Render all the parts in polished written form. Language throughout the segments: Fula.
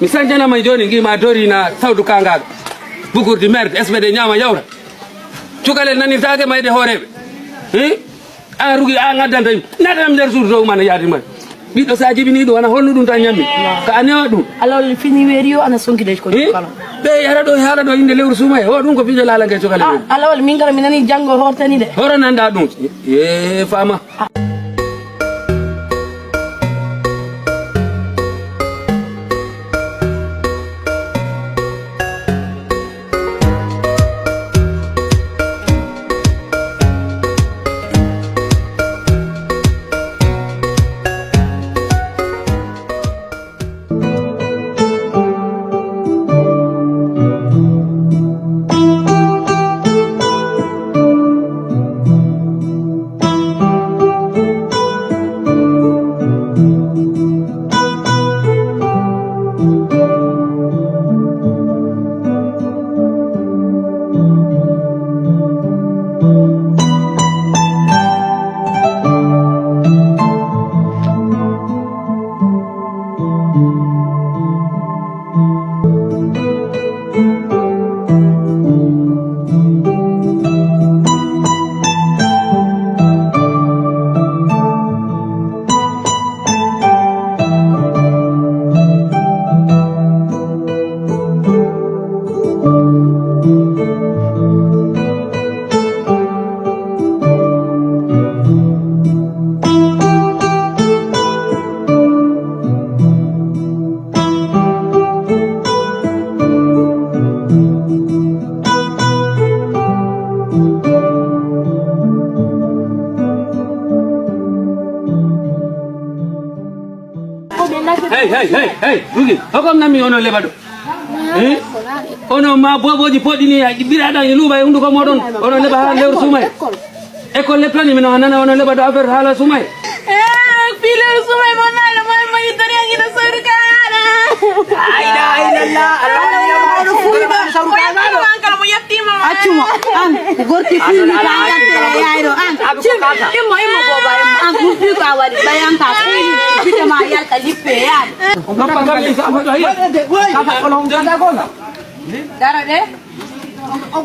Misanjana mai joni ngi ma dori na saudu kanga bukur di mer SPD nyama yawra cukale nani tage mai de horebe a rugi a ngadanta nadam der sur do man yaadi man bido saji bini do wana hollu dum tan nyammi ka anewa dum alawli fini weriyo ana sonki de ko kala be yara do inde lewru sumay ho dum ko fije lala ke cukale alawli min gara minani jango hortani de horo nanda dum ye fama Hey, Rugi, how come nami ono lebado? Ono ma boboji podini ya birada yiluba undu ko modon ono leba lewru sumay. École le plani mino hanana ono lebado affaire hala sumay. Filo sumay monala ma yitari ngi da soru kana. Aida Allah no fuiba soru kana. Kala mo yattima. Achuma an gorti fili kanga te yairo an. Imo boba an kufi ka wari bayan ka fili bide ma yal kalife yan. Ngapa kali sama do hiya. Kata kolong ganda kola. Dara de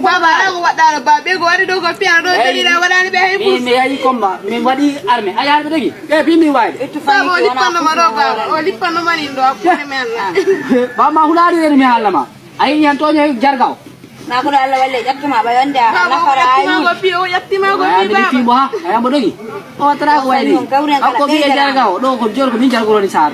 baba an wadara babe go wari do ko piano do dalila wadani be haybu me yayi komba me wadi arme ayar degi e bi mi wayde baba oli panno maro baba oli panno mani do akone menna ba ma hulari er mi halama ay yan to ne jargaw na ko alla walle jattuma ba yonde na fara ay go pi o yattima go pi baba ti bo ha ay mo degi o tra ko waydi ko bi jargaw do ko jor ko min jargoro ni sar